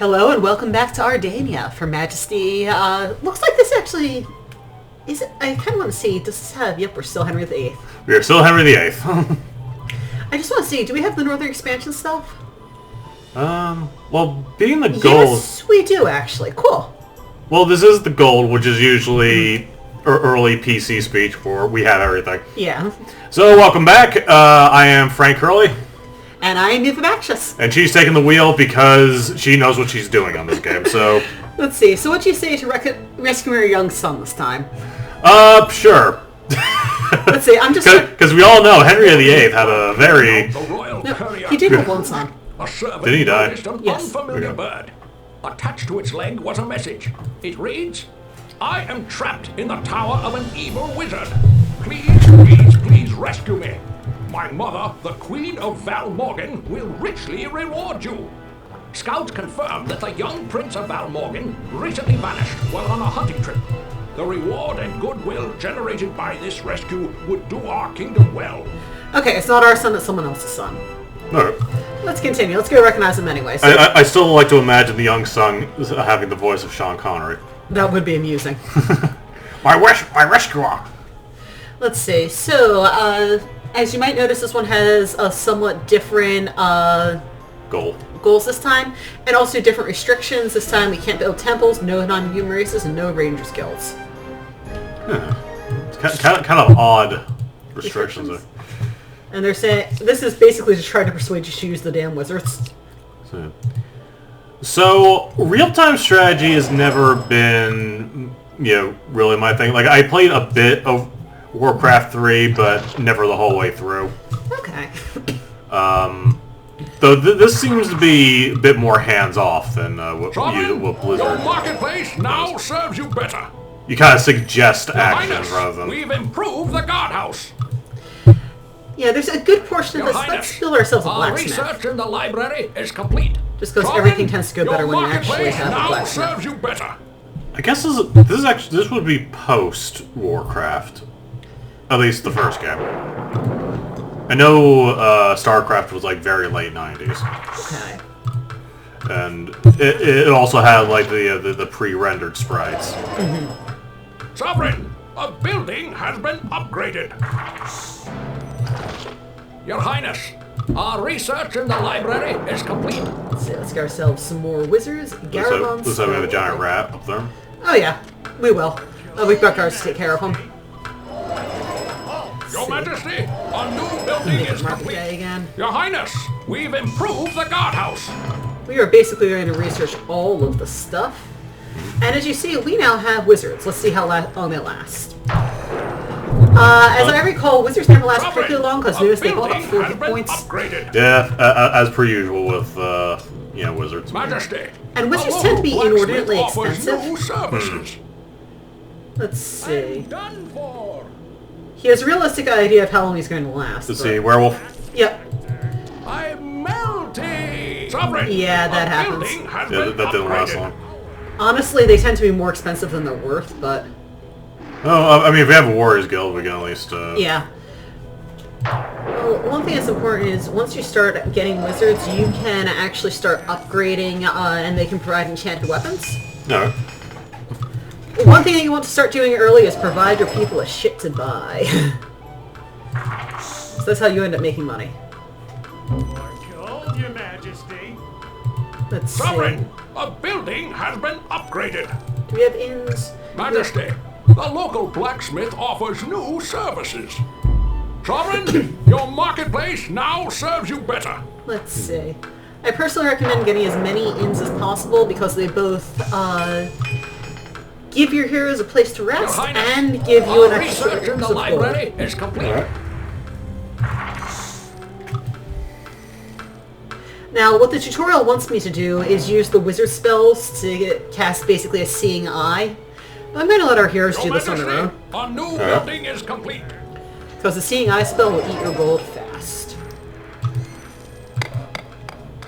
Hello and welcome back to Ardania for Majesty. Looks like this actually... Is it? I kind of want to see, does this have... Yep, we're still Henry the VIII. We are still Henry the VIII. I just want to see, do we have the Northern Expansion stuff? Well, being the gold... Yes, we do actually. Cool. Well, this is the gold, which is usually early PC speech for we have everything. Yeah. So, welcome back. I am Frank Hurley. And I am Euphomaxius. And she's taking the wheel because she knows what she's doing on this game, so... Let's see, so what'd you say to rescue your young son this time? Sure. Let's see, I'm just... Because we all know Henry the VIII had a very... No, he did have one son. Did he die? Yes. Unfamiliar bird. Attached to its leg was a message. It reads, I am trapped in the tower of an evil wizard. Please rescue me. My mother, the Queen of Val Morgan, will richly reward you. Scouts confirm that the young Prince of Val Morgan recently vanished while on a hunting trip. The reward and goodwill generated by this rescue would do our kingdom well. Okay, it's not our son, it's someone else's son. Alright. Let's continue. Let's go recognize him anyway. So I still like to imagine the young son having the voice of Sean Connery. that would be amusing. My rescuer! Let's see. So, as you might notice, this one has a somewhat different goals this time, and also different restrictions. This time we can't build temples, no non-human races, and no rangers guilds. It's kind of odd restrictions there. And they're saying this is basically to try to persuade you to use the damn wizards. So real-time strategy has never been, really my thing. Like, I played a bit of Warcraft 3, but never the whole way through. Okay. Though this seems to be a bit more hands-off than what Blizzard... Your marketplace now serves you better. You kind of suggest action Highness, rather than... We've improved the guardhouse. Yeah, there's a good portion of Your this. Highness, Let's build ourselves a our blacksmith. research in the library is complete. Just because everything tends to go better when you actually marketplace have a now blacksmith. serves you better. I guess this would be post-Warcraft. At least the first game. I know StarCraft was like very late 90s. Okay. And it also had like the pre-rendered sprites. Mm-hmm. Sovereign, a building has been upgraded. Your Highness, our research in the library is complete. Let's see, let's get ourselves some more wizards. Garabons. Looks like we have a giant rat up there. Oh yeah, we will. We've got guards to take care of them. Your Majesty, a new building is complete. Again. Your Highness, we've improved the guardhouse. We are basically going to research all of the stuff. And as you see, we now have wizards. Let's see how long they last. As I recall, wizards never last particularly long because notice they hold up 4 hit points. Upgraded. Yeah, as per usual with wizards. Majesty, and wizards tend to be inordinately expensive. New services. Let's see. Done for. He has a realistic idea of how long he's going to last. Let's see, werewolf. Yep. I'm melting. Sovereign, Yeah, that a happens. building has Yeah, been that didn't last upgraded. long. Honestly, they tend to be more expensive than they're worth, but... Oh, I mean, if we have a Warriors Guild, we can at least... Yeah. Well, one thing that's important is once you start getting wizards, you can actually start upgrading, and they can provide enchanted weapons. No. One thing that you want to start doing early is provide your people a shit to buy. So that's how you end up making money. Gold, Your Majesty. Let's Sovereign, see. a building has been upgraded. Do we have inns? Majesty, the local blacksmith offers new services. Sovereign, your marketplace now serves you better. Let's see. I personally recommend getting as many inns as possible because they both give your heroes a place to rest Your Highness, and give you an our extra research in the source of gold. library is complete. Now, what the tutorial wants me to do is use the wizard spells to cast basically a seeing eye. But I'm going to let our heroes do Your this on their own, Majesty, a new building is complete. because the seeing eye spell will eat your gold fast.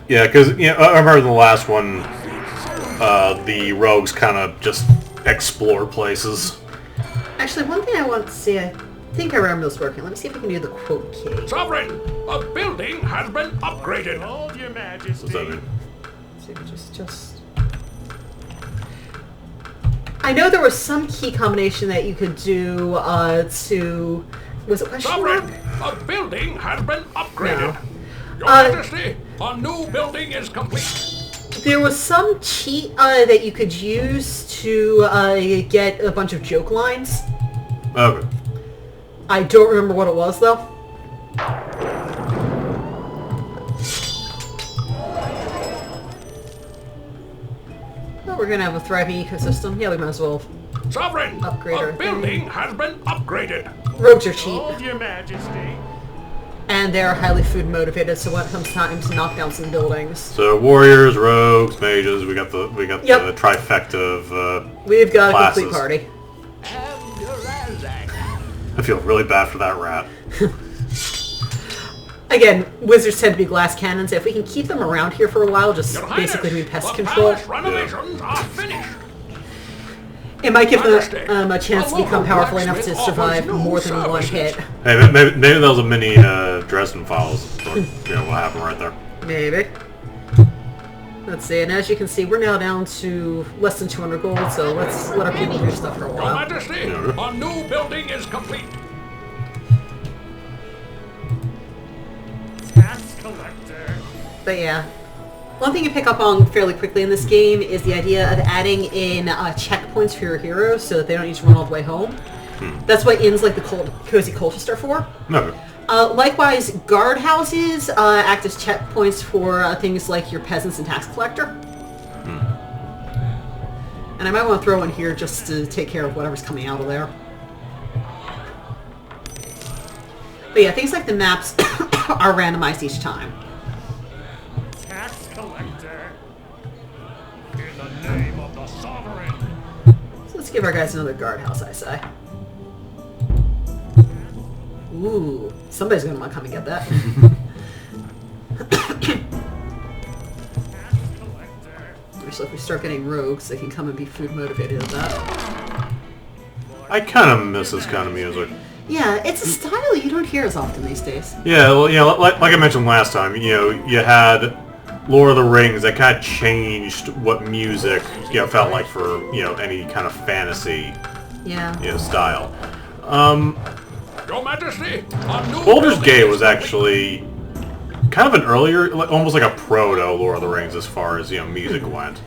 Yeah, because I remember the last one, the rogues kind of just explore places. Actually, one thing I want to see, I think I remember this working. Let me see if I can do the quote key. Sovereign, a building has been upgraded. Gold, Your Majesty. What's that mean? So just I know there was some key combination that you could do to... Was it question mark? Sovereign, a building has been upgraded. No. Your Majesty, a new building is complete. There was some cheat that you could use to get a bunch of joke lines. Okay. I don't remember what it was, though. Well, we're gonna have a thriving ecosystem. Yeah, we might as well. Sovereign, Upgrade a our building thing. has been upgraded. Rogues are cheap, Hold your majesty. and they're highly food motivated. So when it comes time to knock down some buildings, So warriors, rogues, mages. We got the Yep. trifecta of we've got classes. a complete party. I feel really bad for that rat. Again, wizards tend to be glass cannons. If we can keep them around here for a while, just Your basically Highness, doing pest the control, palace renovations are finished. it might give Majesty, them a chance to a become local powerful enough to blacksmith survive offers new more than one services. hit. Hey, maybe that was a mini Dresden Files. Or, what happened right there? Maybe. Let's see, and as you can see, we're now down to less than 200 gold, so let's let our people do stuff for a Your while. Majesty, a new building is complete. Tax collector. But yeah. One thing you pick up on fairly quickly in this game is the idea of adding in checkpoints for your heroes so that they don't need to run all the way home. That's what inns like the Cozy Cultist are for. No. Likewise, guard houses act as checkpoints for things like your peasants and tax collector. And I might want to throw in here just to take care of whatever's coming out of there. But yeah, things like the maps are randomized each time. Tax collector. In the name of the sovereign. So let's give our guys another guardhouse, I say. Ooh, somebody's going to want to come and get that. So if we start getting rogues, they can come and be food motivated at that. I kind of miss this kind of music. Yeah, it's a style you don't hear as often these days. Yeah, well, like I mentioned last time, you had Lord of the Rings that kind of changed what music, felt like for, any kind of fantasy, Yeah. style. Your Majesty, a new Baldur's building Gate is was actually kind of an earlier, almost like a proto Lord of the Rings as far as, music went.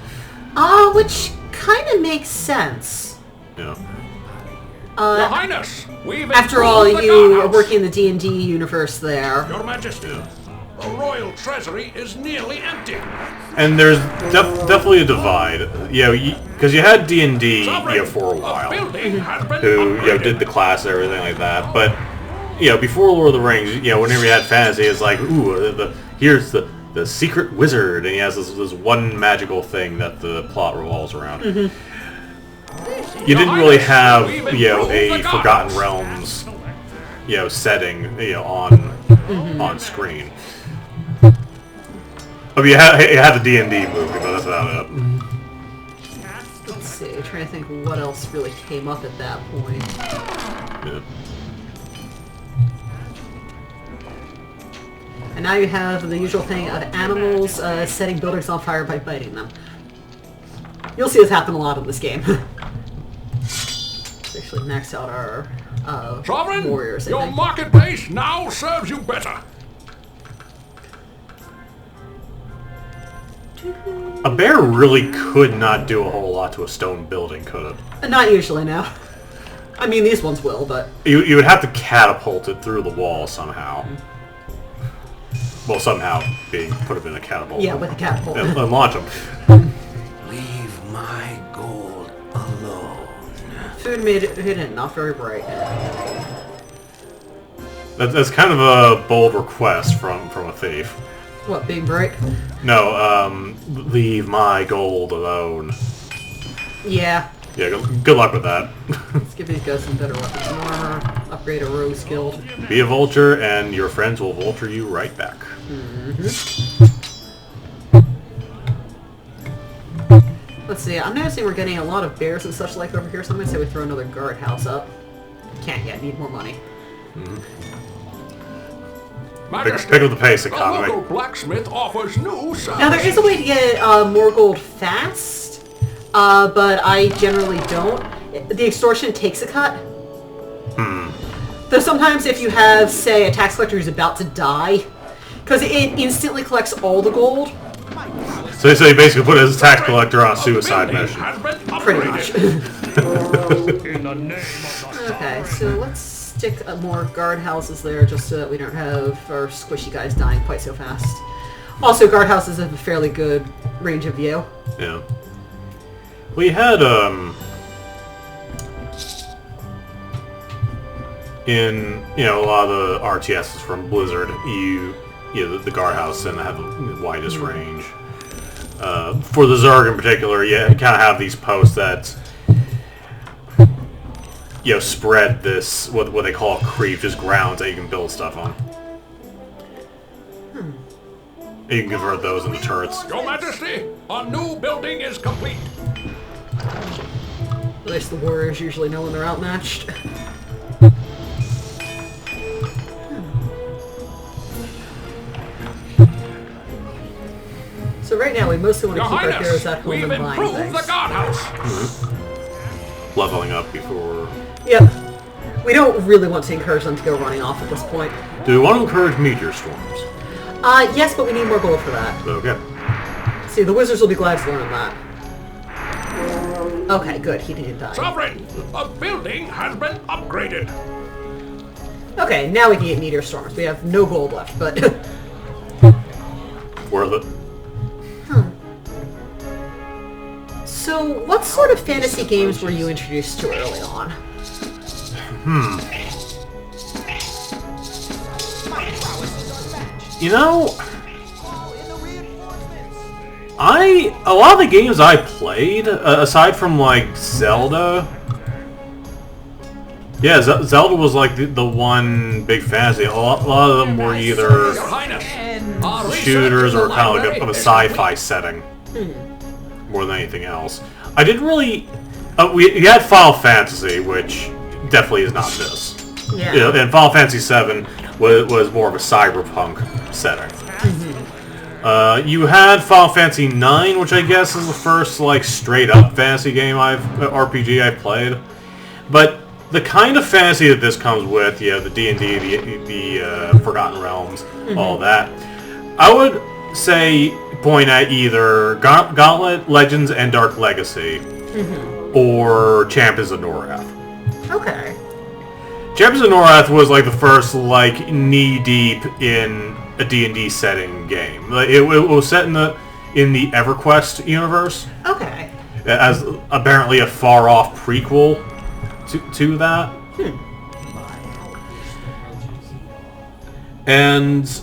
Which kind of makes sense. Yeah. Your Highness, we've After all, improved the you are guardhouse. working in the D&D universe there. Your Majesty, the royal treasury is nearly empty. And there's definitely a divide, because you had D&D, for a while, building has been who, upgraded. did the class and everything like that, but, before Lord of the Rings, whenever you had fantasy, it's like, ooh, here's the secret wizard, and he has this one magical thing that the plot revolves around. You didn't really have, a Forgotten Realms, setting, on screen. I mean, you had the D&D movie, but that's about it. Let's see, I'm trying to think what else really came up at that point. Yeah. And now you have the usual thing of animals setting buildings on fire by biting them. You'll see this happen a lot in this game. Let's actually max out our Sovereign, warriors, I your think. marketplace now serves you better. A bear really could not do a whole lot to a stone building, could it? Not usually, no. I mean, these ones will, but... You would have to catapult it through the wall somehow. Well, somehow being put it in a catapult. Yeah, with a catapult. And launch them. Leave my gold alone. Food made it hidden, not very bright. That's kind of a bold request from a thief. What, being bright? No, leave my gold alone. Yeah. Yeah, good luck with that. Let's give these guys some better weapons and armor. Upgrade a rogue's guild. Be a vulture, and your friends will vulture you right back. Let's see, I'm noticing we're getting a lot of bears and such like over here, so I'm going to say we throw another guard house up. Can't yet, need more money. Pick up the pace, The economy. local blacksmith offers new services. Now there is a way to get more gold fast, but I generally don't. The extortion takes a cut. Though sometimes if you have, say, a tax collector who's about to die, because it instantly collects all the gold. So you basically put his tax collector on a suicide mission. Pretty much. In the name of the Okay, so let's stick more guardhouses there just so that we don't have our squishy guys dying quite so fast. Also, guardhouses have a fairly good range of view. Yeah. We had, in, a lot of the RTSs from Blizzard, the guardhouse and have the widest range. For the Zerg in particular, you kind of have these posts that spread this what they call creep, just grounds that you can build stuff on. You can convert those into turrets. Your Majesty, a new building is complete. At least the warriors usually know when they're outmatched. So right now we mostly want to keep our heroes at home we've and buying improved things. the guardhouse. Leveling up before... Yep. We don't really want to encourage them to go running off at this point. Do we want to encourage meteor storms? Yes, but we need more gold for that. Okay. See, the wizards will be glad to learn that. Okay, good. He didn't die. Sovereign, a building has been upgraded. Okay, now we can get meteor storms. We have no gold left, but... Worth it. So, what sort of fantasy games were you introduced to early on? A lot of the games I played, aside from like Zelda, Zelda was like the one big fantasy. A lot of them were either Your Highness, shooters or kind of like of a sci-fi setting, more than anything else. I didn't really. We had Final Fantasy, which definitely is not this. Yeah. And Final Fantasy VII was more of a cyberpunk setting. You had Final Fantasy IX, which I guess is the first like straight up fantasy game RPG I've played. But the kind of fantasy that this comes with, the D&D, the Forgotten Realms, all that, I would say point at either Gauntlet, Legends, and Dark Legacy, or Champions of Norath. Okay. Champions of Norath was like the first like knee-deep in a D&D setting game. Like, it was set in the EverQuest universe. Okay. As apparently a far-off prequel to that. And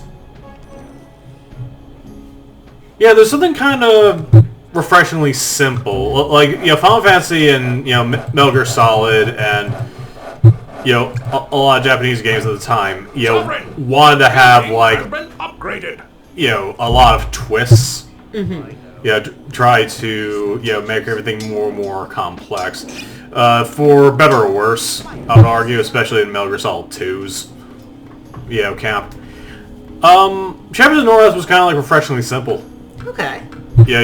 yeah, there's something kind of refreshingly simple. Like, Final Fantasy and, Metal Gear Solid and a lot of Japanese games at the time, wanted to have like a lot of twists. Try to make everything more and more complex. For better or worse, I would argue, especially in Metal Gear Solid 2's camp. Champions of Norath was kind of like refreshingly simple. Okay. Yeah,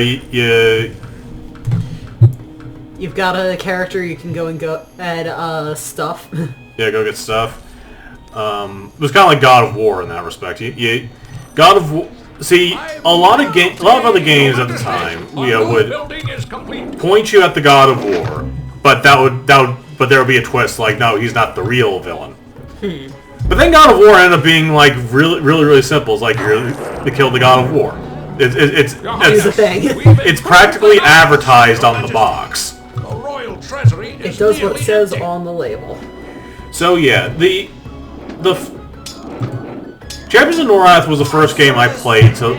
You've got a character, you can go add stuff. Yeah, go get stuff. It was kind of like God of War in that respect. God of War. See, a lot of other games at the time, would point you at the God of War, but but there would be a twist, like, no, he's not the real villain. But then God of War ended up being like really simple. It's like you're to kill the God of War. It's the thing. It's practically advertised on the box. It does what it says on the label. So yeah, the Champions of Norath was the first game I played to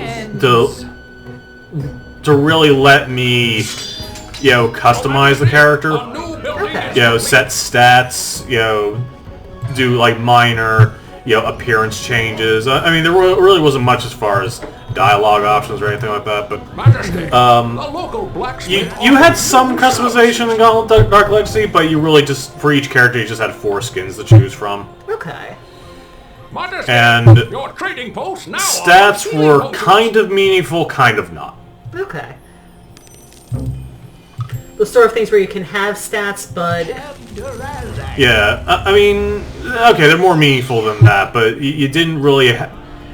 really let me, customize the character. Okay. Set stats, do like minor, appearance changes. I mean, there really wasn't much as far as dialogue options or anything like that, but you had some customization in Gauntlet Dark Legacy, but you really just, for each character, you just had 4 skins to choose from. Okay. And your trading posts now stats were kind of meaningful, kind of not. Okay. the sort of things where you can have stats, but Yeah, I mean, okay, they're more meaningful than that, but you didn't really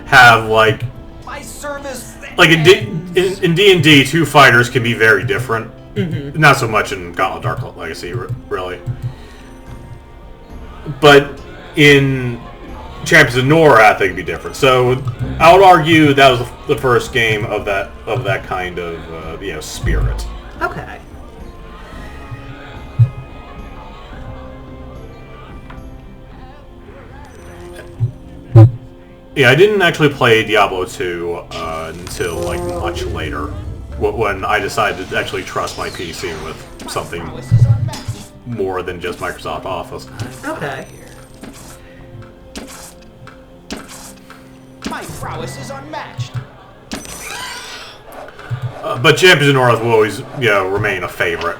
have, like... My service Like, in D&D, two fighters can be very different. Mm-hmm. Not so much in Gauntlet Dark Legacy, really. But in Champions of Nora, I think it'd be different. So, I would argue that was the first game of that kind of, spirit. okay. Yeah, I didn't actually play Diablo 2 until, like, much later. When I decided to actually trust my PC with something more than just Microsoft Office. Okay. My prowess is unmatched. But Champions of North will always, remain a favorite.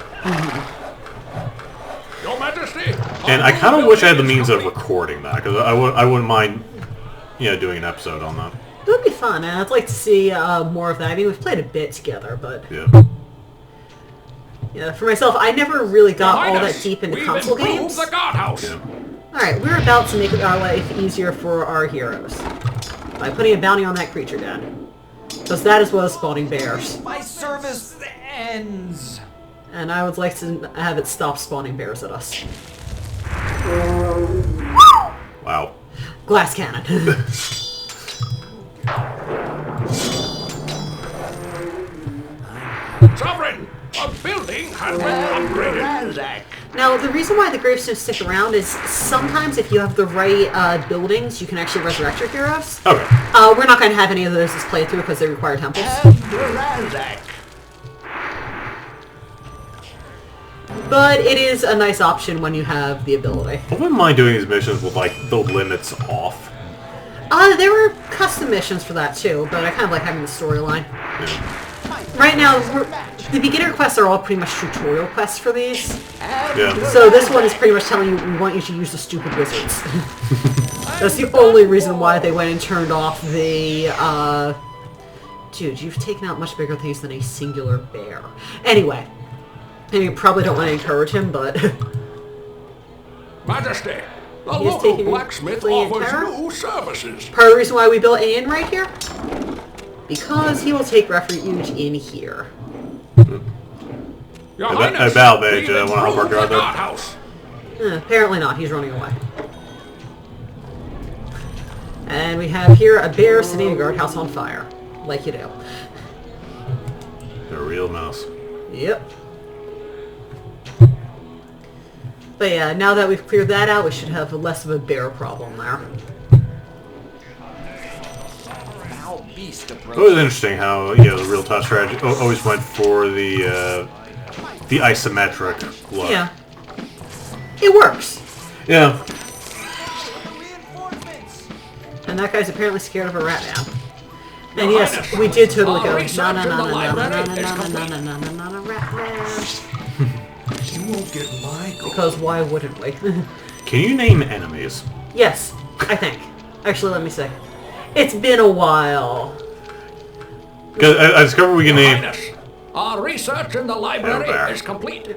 Your Majesty. And I kind of wish I had the means of recording that, because I wouldn't mind, doing an episode on that. It would be fun, and I'd like to see more of that. I mean, we've played a bit together, but... Yeah, for myself, I never really got all that deep into console games. The guardhouse. Yeah. Alright, we're about to make our life easier for our heroes. By putting a bounty on that creature down. Because that is what is spawning bears. My service ends. And I would like to have it stop spawning bears at us. Wow. Glass cannon. Sovereign, a building has been upgraded. Now, the reason why the gravestones stick around is sometimes if you have the right buildings, you can actually resurrect your heroes. Okay. We're not going to have any of those this playthrough because they require temples. But it is a nice option when you have the ability. I wouldn't mind doing these missions with, like, the limits off. There were custom missions for that too, but I kind of like having the storyline. Yeah. Right now, the beginner quests are all pretty much tutorial quests for these. Yeah. So this one is pretty much telling you we want you to use the stupid wizards. That's the only reason why they went and turned off the, Dude, you've taken out much bigger things than a singular bear. Anyway. And you probably don't want to encourage him, but... Majesty, the He is local taking blacksmith fleeing offers terror? new services. Part of the reason why we built an inn right here? Because he will take refuge in here. Your I Highness, bow, mate. we've I want to help our improved the guard there. guardhouse. Apparently not. He's running away. And we have here a bear sitting in a guardhouse on fire. Like you do. A real mouse. Yep. But yeah, now that we've cleared that out, we should have less of a bear problem there. It was interesting how, the real tough strategy always went for the isometric look. Yeah. It works. Yeah. And that guy's apparently scared of a rat now. And yes, we did totally go, no, no, no, no, no, no, no, no, no, no, no, no, no, no, rat man. You won't get my gold. Because why wouldn't we? Can you name enemies? Yes, I think. Actually, let me see. It's been a while. Because I discovered we can Your name... Highness, our research in the library bear. is complete.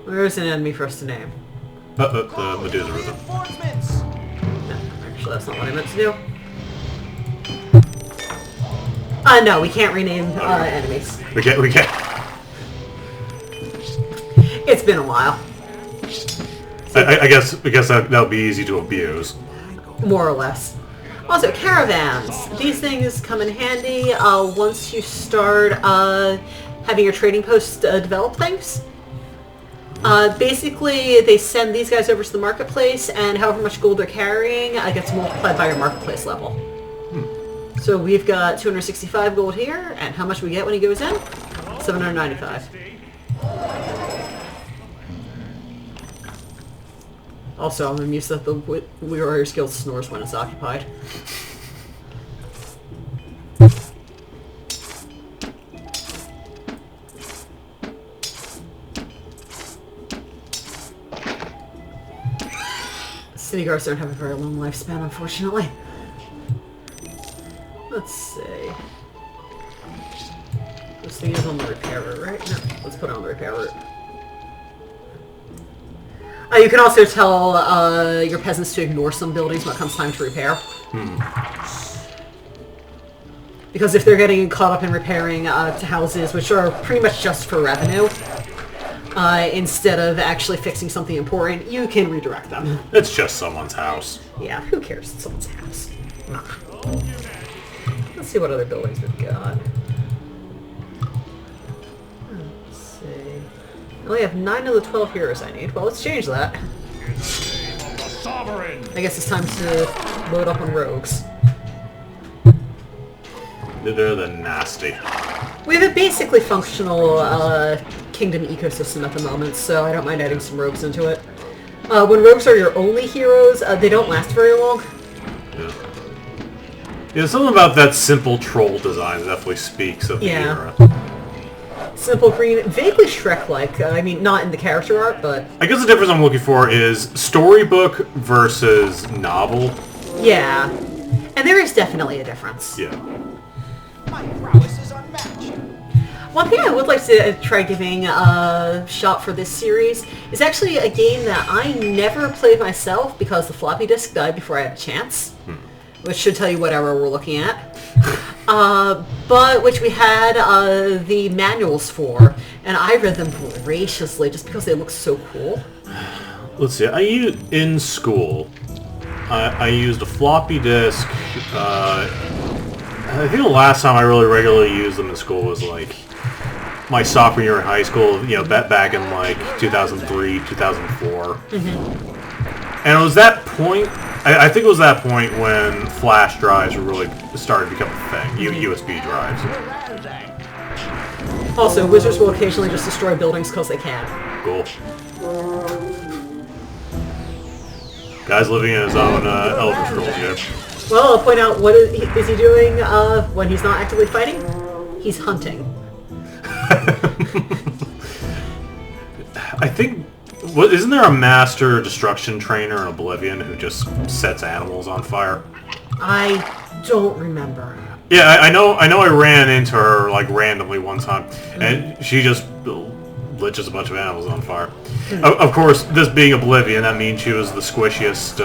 Where's an enemy for us to name? the Medusa Rhythm. No, actually, that's not what I meant to do. No, we can't rename enemies. We can't. It's been a while. I guess that would be easy to abuse. More or less. Also, caravans. These things come in handy once you start having your trading posts develop things. Basically, they send these guys over to the marketplace, and however much gold they're carrying gets multiplied by your marketplace level. So we've got 265 gold here, and how much we get when he goes in? 795. Also, I'm amused that the Warrior's Guild snores when it's occupied. City guards don't have a very long lifespan, unfortunately. Let's see. This thing is on the repair route, right? No, let's put it on the repair route. You can also tell your peasants to ignore some buildings when it comes time to repair. Because if they're getting caught up in repairing houses, which are pretty much just for revenue, instead of actually fixing something important, you can redirect them. It's just someone's house. Yeah, who cares? It's someone's house. Let's see what other buildings we've got. Let's see. I only have 9 of the 12 heroes I need. Well, let's change that. Sovereign. I guess it's time to load up on rogues. They're the nasty. We have a basically functional kingdom ecosystem at the moment, so I don't mind adding some rogues into it. When rogues are your only heroes, they don't last very long. Yeah. Yeah, something about that simple troll design definitely speaks of the era. Simple green, vaguely Shrek-like. I mean, not in the character art, but... I guess the difference I'm looking for is storybook versus novel. Yeah. And there is definitely a difference. Yeah. My prowess is unmatched. One thing I would like to try giving a shot for this series is actually a game that I never played myself because the floppy disk died before I had a chance. Which should tell you what era we're looking at. But which we had the manuals for, and I read them voraciously just because they look so cool. Let's see. In school, I used a floppy disk. I think the last time I really regularly used them in school was like my sophomore year in high school. You know, back in like 2003, 2004. And it was that point. I think it was that point when flash drives were really started to become a thing. USB drives. Also, wizards will occasionally just destroy buildings because they can. Cool. Guy's living in his own Elder Scrolls here. Well, I'll point out what is he doing when he's not actively fighting? He's hunting. I think... Isn't there a master destruction trainer in Oblivion who just sets animals on fire? I don't remember. Yeah, I know I ran into her like randomly one time, and she just lit just a bunch of animals on fire. Of course, this being Oblivion, that means she was the squishiest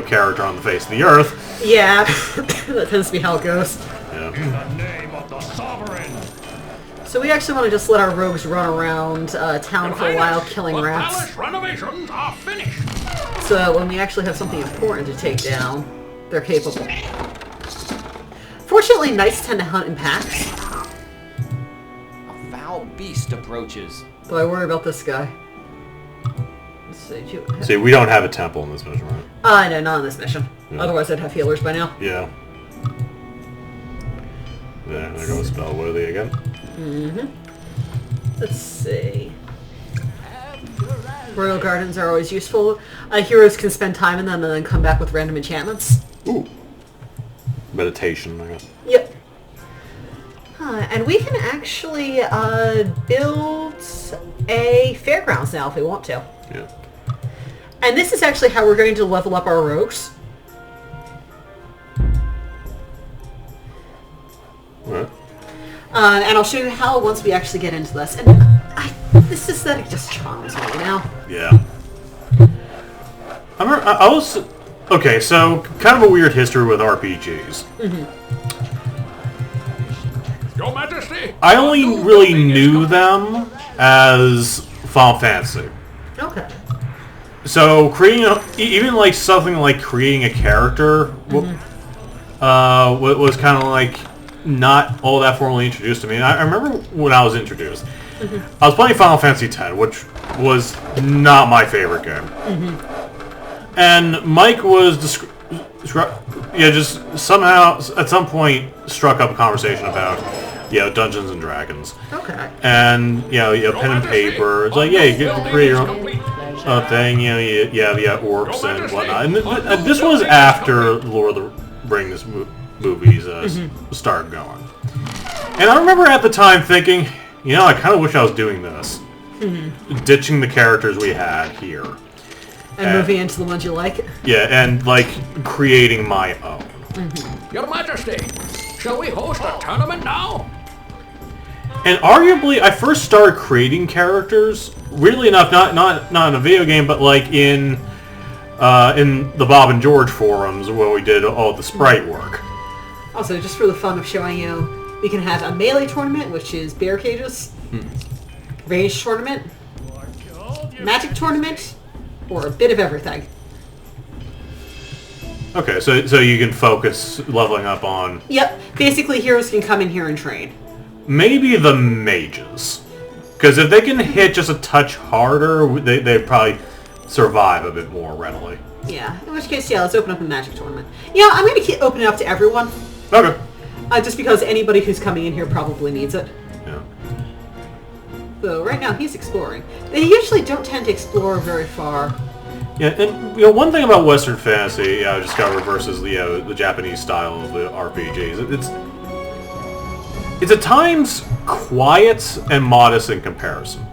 character on the face of the earth. Yeah, that tends to be how it goes. Yeah. In the name of the sovereign. So we actually want to just let our rogues run around town for a while, killing rats. Palace renovations are finished. So that when we actually have something important to take down, they're capable. Fortunately, knights tend to hunt in packs. A foul beast approaches. Though I worry about this guy. Let's see. See, we don't have a temple in this mission, right? No, not on this mission. Yeah. Otherwise, I'd have healers by now. Yeah. Yeah, there goes Spellworthy again. Let's see. Royal Gardens are always useful. Heroes can spend time in them and then come back with random enchantments. Ooh. Meditation, I guess. Yep. And we can actually build a fairgrounds now if we want to. Yeah. And this is actually how we're going to level up our rogues. Alright. And I'll show you how once we actually get into this. And this aesthetic just charms me, you know? Yeah. I was... Okay, so kind of a weird history with RPGs. Your Majesty. I only really knew them as Final Fantasy. Okay. So creating even like something like creating a character was kind of like not all that formally introduced to me. And I remember when I was introduced, I was playing Final Fantasy X, which was not my favorite game. And Mike was just somehow at some point struck up a conversation about Dungeons and Dragons. Okay. And pen and paper. It's like you get to create your own thing. You have orcs and whatnot. And this was after Lord of the Rings movies started going. And I remember at the time thinking, I kind of wish I was doing this, ditching the characters we had here. And moving into the ones you like? Yeah, and like creating my own. Your Majesty, shall we host a tournament now? And arguably, I first started creating characters weirdly enough, not in a video game, but like in the Bob and George forums where we did all the sprite work. Also, just for the fun of showing you, we can have a melee tournament, which is bear cages, ranged tournament, magic tournament, or a bit of everything. Okay, so you can focus leveling up on... Yep, basically heroes can come in here and train. Maybe the mages. Because if they can hit just a touch harder, they'd probably survive a bit more readily. Yeah, in which case, yeah, let's open up a magic tournament. Yeah, I'm going to keep opening it up to everyone. Okay. Just because anybody who's coming in here probably needs it. Yeah. So right now he's exploring. They usually don't tend to explore very far. Yeah, and one thing about Western fantasy, I discovered versus the Japanese style of the RPGs, it's at times quiet and modest in comparison.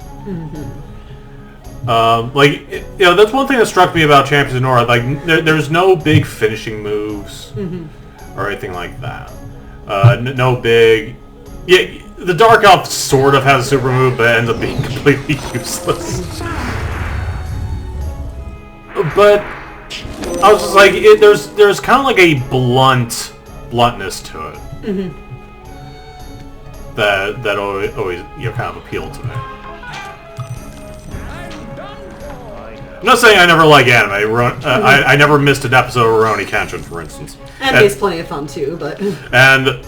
That's one thing that struck me about Champions of North. Like, there's no big finishing moves or anything like that. No big... Yeah, the Dark Elf sort of has a super move, but ends up being completely useless. But I was just like, there's kind of like a bluntness to it that always kind of appealed to me. I'm not saying I never like anime. I never missed an episode of Rurouni Kenshin, for instance. Anime is plenty of fun too, but... And,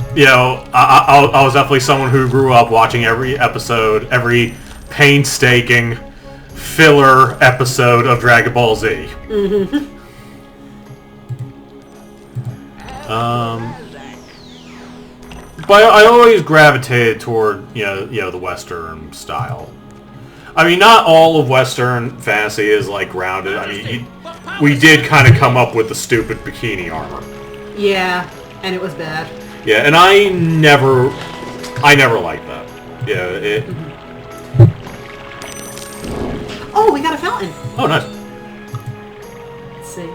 I was definitely someone who grew up watching every episode, every painstaking filler episode of Dragon Ball Z. But I always gravitated toward, the Western style. I mean, not all of Western fantasy is, like, grounded. I mean, we did kind of come up with the stupid bikini armor. Yeah, and it was bad. Yeah, and I never liked that. Yeah, Oh, we got a fountain! Oh, nice. Let's see.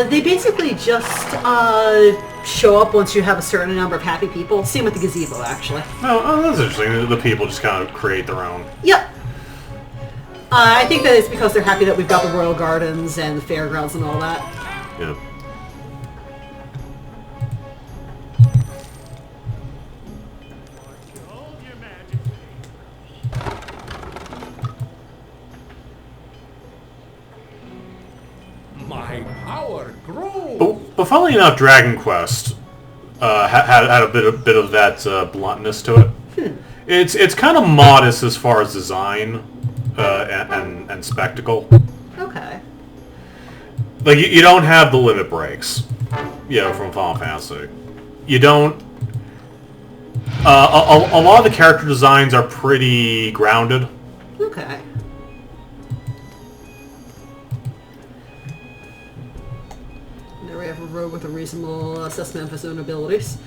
They basically just, show up once you have a certain number of happy people. Same with the gazebo, actually. Oh, that's interesting. The people just kind of create their own. Yep. I think that it's because they're happy that we've got the Royal Gardens and the fairgrounds and all that. Yeah. My power grows. But funnily enough, Dragon Quest had a bit of that bluntness to it. It's kind of modest as far as design and spectacle. Okay. Like, you don't have the limit breaks, from Final Fantasy. You don't... a lot of the character designs are pretty grounded. Okay. There we have a rogue with a reasonable assessment of his own abilities.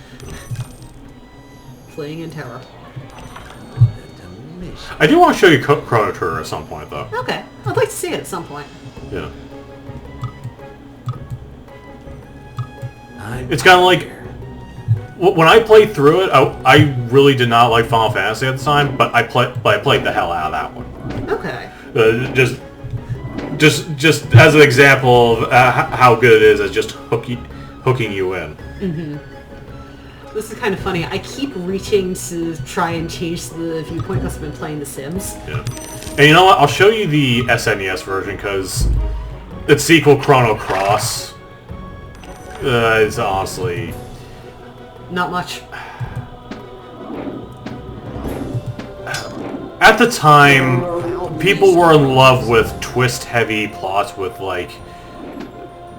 Playing in Tower. I do want to show you Chrono Trigger at some point, though. Okay. I'd like to see it at some point. Yeah. It's kind of like... When I played through it, I really did not like Final Fantasy at the time, but I played the hell out of that one. Okay. Just as an example of how good it is as just hooking you in. Mm-hmm. This is kind of funny. I keep reaching to try and change the viewpoint because I've been playing The Sims. Yeah. And you know what? I'll show you the SNES version because its sequel, Chrono Cross, is honestly... Not much. At the time, people were in love with twist-heavy plots with, like,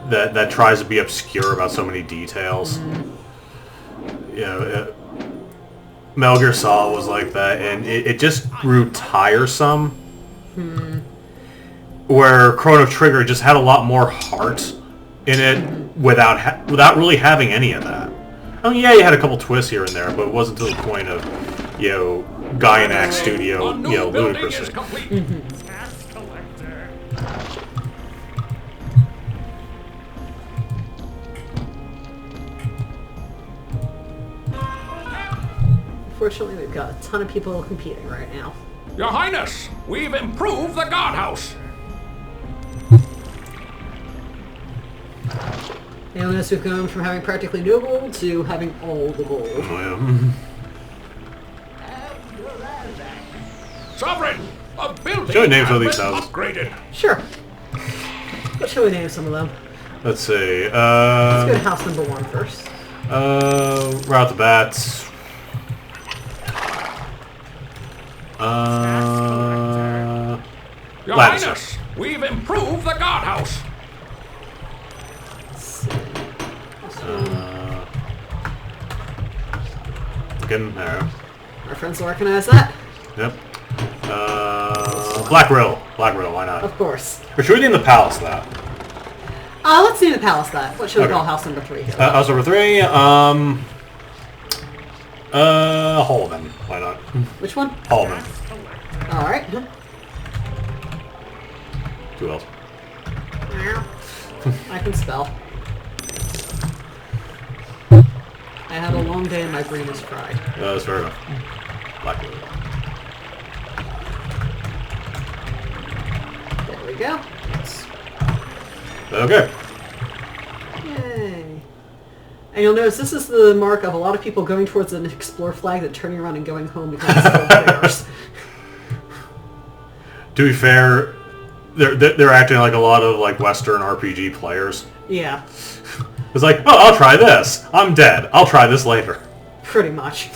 that tries to be obscure about so many details. Metal Gear Solid was like that, and it just grew tiresome. Where Chrono Trigger just had a lot more heart in it without really having any of that. I mean, yeah, you had a couple twists here and there, but it wasn't to the point of, Gainax Studio, ludicrously. Unfortunately, we've got a ton of people competing right now. Your Highness, we've improved the guardhouse. And notice we've gone from having practically no gold to having all the gold. Oh, Sovereign, a building Shall we name has some of these been houses? upgraded. Sure. What shall we name some of them? Let's see. Let's go to house number 1 first. Right off the bat. Your Lannister. Highness, we've improved the guardhouse. Let's see. Again, there. Our friends will recognize that. Yep. Black Rill. Black Rill, why not? Of course. Or should we name the palace that? Let's name the palace that. What should we Okay. call house number 3 here? House number 3, Holman. Why not? Which one? Holman. Alright. Who else? I can spell. I had a long day and my brain is fried. That's fair enough. Black Rill. There we go. Okay. Yay. And you'll notice this is the mark of a lot of people going towards an explore flag and turning around and going home because it's still theirs. To be fair, they're acting like a lot of like Western RPG players. Yeah, It's like, oh, I'll try this. I'm dead. I'll try this later. pretty much.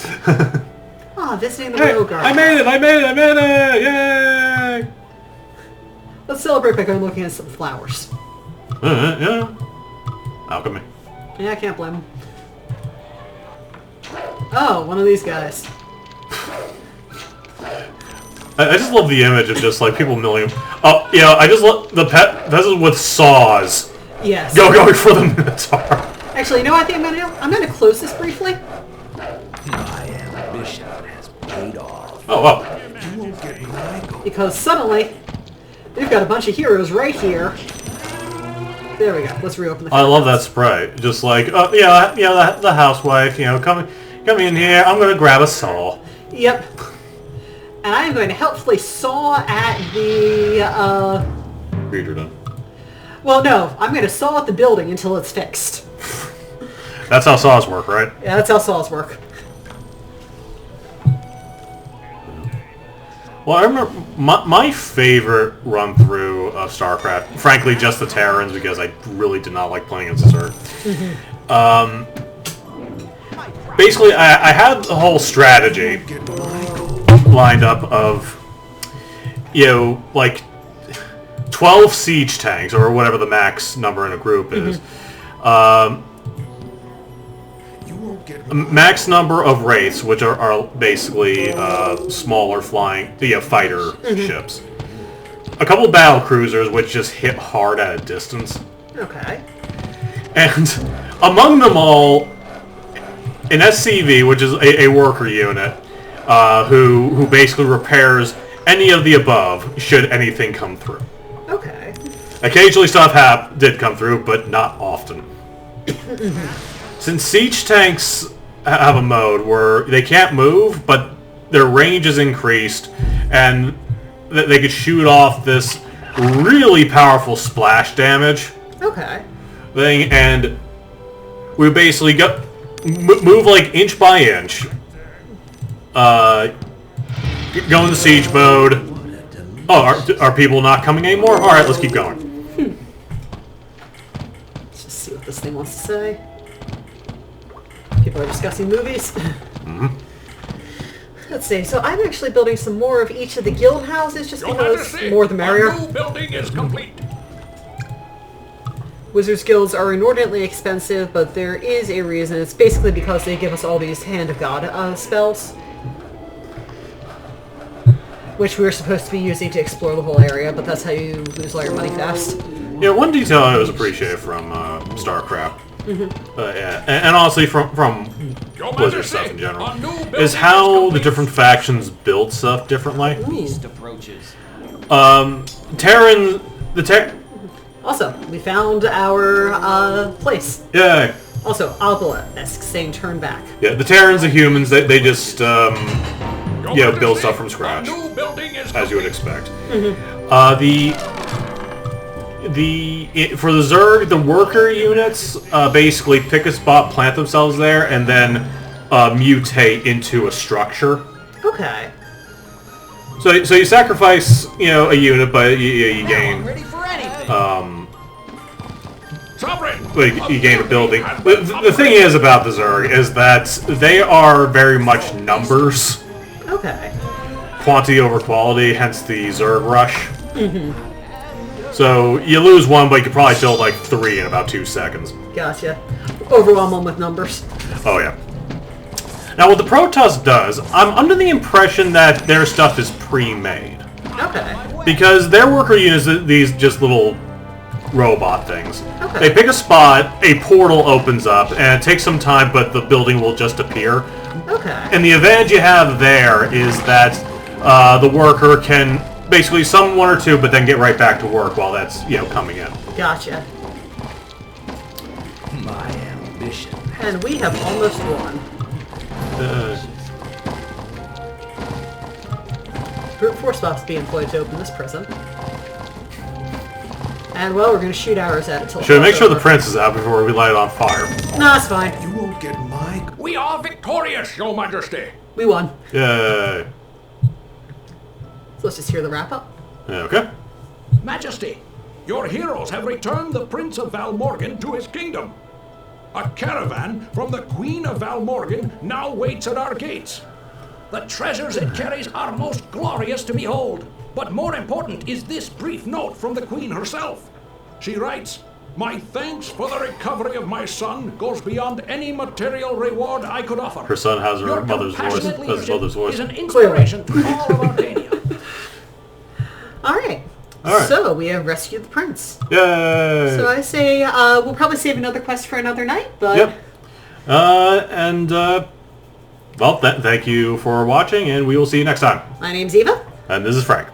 Visiting the Hey, royal guard. I made it! I made it! I made it! Yay! Let's celebrate by going looking at some flowers. Yeah. Alchemy. Yeah, I can't blame him. Oh, one of these guys. I just love the image of just like people milling. Oh, yeah, I just love the peasants with saws. Yes. Going for the Minotaur. Actually, you know what I think I'm gonna do? I'm gonna close this briefly. My ambition has paid off. Oh, well. You won't get my gold. Because suddenly, we've got a bunch of heroes right here. There we go. Let's reopen the I love that spray. Just like, oh, yeah, the housewife, come in here. I'm gonna grab a saw. Yep. And I am going to helpfully saw at the, Read you're done. well, no. I'm going to saw at the building until it's fixed. That's how saws work, right? Yeah, that's how saws work. Well, I remember my favorite run-through of StarCraft, frankly, just the Terrans, because I really did not like playing as a Zerg. Basically, I had the whole strategy Get my gold. lined up of, like 12 siege tanks, or whatever the max number in a group is. You won't get A max number of wraiths, which are basically smaller flying, fighter ships. A couple of battle cruisers, which just hit hard at a distance. Okay. And among them all, an SCV, which is a worker unit, who basically repairs any of the above should anything come through. Okay. Occasionally stuff did come through, but not often. Since siege tanks have a mode where they can't move, but their range is increased, and they could shoot off this really powerful splash damage Okay. thing, and we basically move like inch by inch, go into siege mode. Oh, are people not coming anymore? All right, let's keep going. Let's just see what this thing wants to say. People are discussing movies. Let's see. So I'm actually building some more of each of the guild houses, just Your because Majesty, more the merrier. our new building is complete. Wizards guilds are inordinately expensive, but there is a reason. It's basically because they give us all these Hand of God spells, which we were supposed to be using to explore the whole area, but that's how you lose all your money fast. Yeah, one detail I always appreciate from StarCraft, and honestly from Your Blizzard Majesty, stuff in general, our new building is how the complete. different factions build stuff differently. Beast approaches. Also, we found our place. Yeah, Also, obelisk saying turn back. yeah. The Terrans, the humans, they just build stuff from scratch, A new building is as you would complete. expect. For the Zerg, the worker units basically pick a spot, plant themselves there, and then mutate into a structure. Okay. So you sacrifice, a unit, but you Now gain, I'm ready for anything. Sovereign! you gain a building. The thing is about the Zerg is that they are very much numbers, Okay. quantity over quality, hence the Zerg rush. So you lose one, but you could probably build like 3 in about 2 seconds. Gotcha. Overwhelm them with numbers. Oh yeah. Now what the Protoss does, I'm under the impression that their stuff is pre-made. Okay. Because their worker units, these just little robot things. Okay. They pick a spot, a portal opens up, and it takes some time, but the building will just appear. Okay. And the advantage you have there is that the worker can basically summon 1 or 2, but then get right back to work while that's, coming in. Gotcha. My ambition. And we have almost won. Brute force buffs being employed to open this prison. And well, we're going to shoot arrows at it till Should I make it's sure the over. prince is out before we light it on fire? No, it's fine. You won't get my gold. We are victorious, Your Majesty! We won. Yay. So let's just hear the wrap up. Okay. Majesty, your heroes have returned the Prince of Valmorgan to his kingdom. A caravan from the Queen of Valmorgan now waits at our gates. The treasures it carries are most glorious to behold. But more important is this brief note from the Queen herself. She writes, "My thanks for the recovery of my son goes beyond any material reward I could offer. Her son has her Your mother's voice. compassionate Has his mother's leadership voice. is an inspiration to all of Arcania." Alright. Alright. So we have rescued the prince. Yay. So I say we'll probably save another quest for another night, but Yep. Well, thank you for watching, and we will see you next time. my name's Eva. And this is Frank.